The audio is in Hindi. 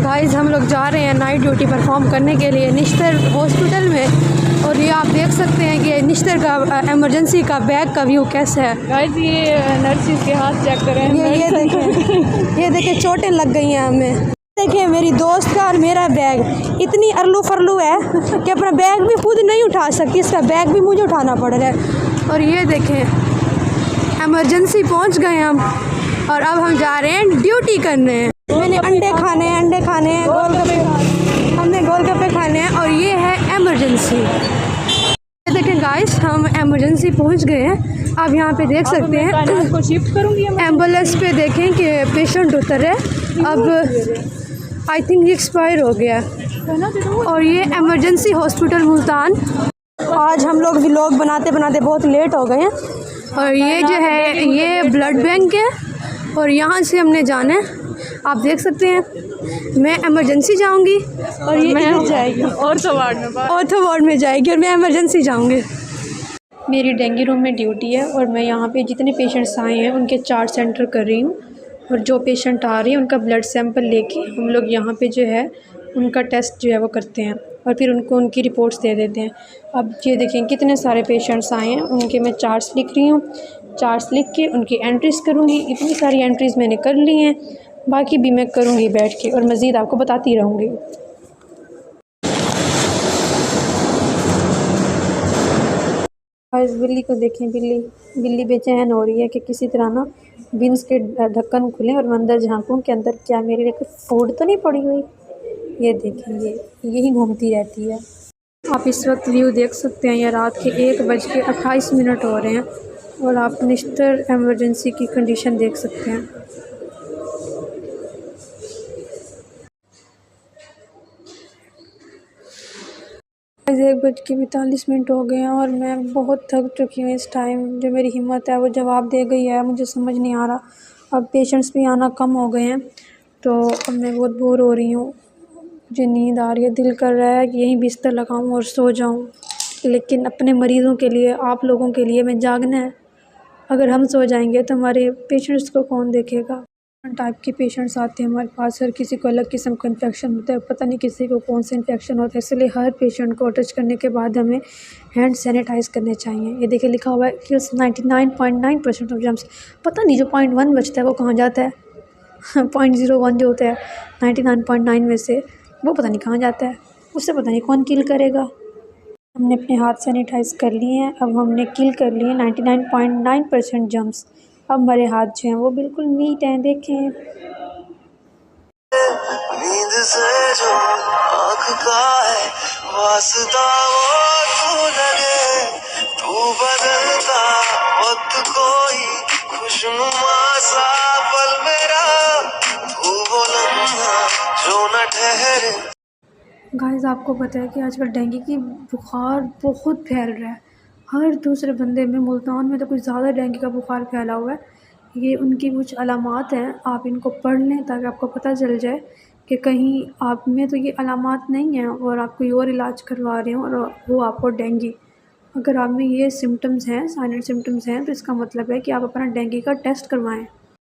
गाइस हम लोग जा रहे हैं नाइट ड्यूटी परफॉर्म करने के लिए निश्तर हॉस्पिटल में। और ये आप देख सकते हैं कि निश्तर का इमरजेंसी का बैग का व्यू कैसा है। गाइस ये नर्सिस के हाथ चेक करें। ये देखें चोटें लग गई हैं हमें। देखिए मेरी दोस्त का और मेरा बैग इतनी अरलू फरलू है कि अपना बैग भी खुद नहीं उठा सकती, इसका बैग भी मुझे उठाना पड़ रहा है। और ये देखें इमरजेंसी पहुंच गए हम और अब हम जा रहे हैं ड्यूटी करने। मैंने अंडे खाने हैं, गोलगप्पे हमने गोलगप्पे खाने हैं और ये है इमरजेंसी। देखें गाइस हम इमरजेंसी पहुंच गए हैं। आप यहाँ पे देख सकते हैं को शिफ्ट करूँगी एम्बुलेंस पे देखें कि पेशेंट उतर है। अब आई थिंक ये एक्सपायर हो गया और ये इमरजेंसी हॉस्पिटल मुल्तान। आज हम लोग व्लॉग बनाते बनाते बहुत लेट हो गए हैं। और ये जो है ये ब्लड बैंक है और यहाँ से हमने जाना है। आप देख सकते हैं मैं इमरजेंसी जाऊंगी और ये मैं जाएगी ऑर्थो वार्ड में जाएगी और मैं इमरजेंसी जाऊंगी। मेरी डेंगू रूम में ड्यूटी है और मैं यहाँ पे जितने पेशेंट्स आए हैं उनके चार्ट सेंटर कर रही हूँ। और जो पेशेंट आ रही है उनका ब्लड सैंपल लेके हम लोग यहाँ पे जो है उनका टेस्ट जो है वो करते हैं और फिर उनको उनकी रिपोर्ट्स दे देते हैं। अब ये देखें कितने सारे पेशेंट्स आए हैं, उनके मैं चार्ट्स लिख रही हूँ। चार्ट्स लिख के उनकी एंट्रीज़ करूँगी। इतनी सारी एंट्रीज़ मैंने कर ली हैं, बाकी भी मैं करूँगी बैठ के और मज़ीद आपको बताती रहूँगी। इस बिल्ली को देखें, बिल्ली बेचैन हो रही है कि किसी तरह ना बिन्स के ढक्कन खुलें और मैं अंदर झाँकूँ कि अंदर क्या मेरे लिए कोई फूड तो नहीं पड़ी हुई। ये देखें यही घूमती रहती है। आप इस वक्त व्यू देख सकते हैं, यह रात के 1:28 हो रहे हैं और आप निश्तर इमरजेंसी की कंडीशन देख सकते हैं। आज 1:42 हो गए हैं और मैं बहुत थक चुकी हूँ। इस टाइम जो मेरी हिम्मत है वो जवाब दे गई है, मुझे समझ नहीं आ रहा। अब पेशेंट्स भी आना कम हो गए हैं तो अब मैं बहुत बोर हो रही हूँ, मुझे नींद आ रही है। दिल कर रहा है कि यहीं बिस्तर लगाऊँ और सो जाऊँ, लेकिन अपने मरीज़ों के लिए, आप लोगों के लिए मैं जागना है। अगर हम सो जाएंगे तो हमारे पेशेंट्स को कौन देखेगा। टाइप के पेशेंट्स आते हैं हमारे पास, हर किसी को अलग किस्म का इन्फेक्शन होता है, पता नहीं किसी को कौन सा इन्फेक्शन होता है। इसलिए हर पेशेंट को टच करने के बाद हमें हैंड सैनिटाइज़ करने चाहिए। ये देखिए लिखा हुआ है किल्स 99.9% ऑफ जर्म्स। पता नहीं जो 0.1 बचता है वो कहाँ जाता है 0.01 जो होता है 99.9 में से, वो पता नहीं कहाँ जाता है, उससे पता नहीं कौन किल करेगा। हमने अपने हाथ सैनिटाइज़ कर लिए हैं। अब हमने किल कर लिए 99.9% जर्म्स। अब हमारे हाथ जो हैं वो बिल्कुल नीट हैं, देखें। नींद से जो आँख का है वास्ता वो तू लगे, तू बदलता वक्त कोई खुशनुमा सा पल मेरा, तू वो लम्हा जो न ठहरे। गाइस आपको पता है कि आजकल डेंगू की बुखार बहुत फैल रहा है। हर दूसरे बंदे में, मुल्तान में तो कुछ ज़्यादा डेंगू का बुखार फैला हुआ है। ये उनकी कुछ अलामात हैं, आप इनको पढ़ लें ताकि आपको पता चल जाए कि कहीं आप में तो ये अलामात नहीं हैं और आप कोई और इलाज करवा रहे हो और वो आपको डेंगू। अगर आप में ये सिम्टम्स हैं, साइलेंट सिम्टम्स हैं, तो इसका मतलब है कि आप अपना डेंगू का टेस्ट करवाएं।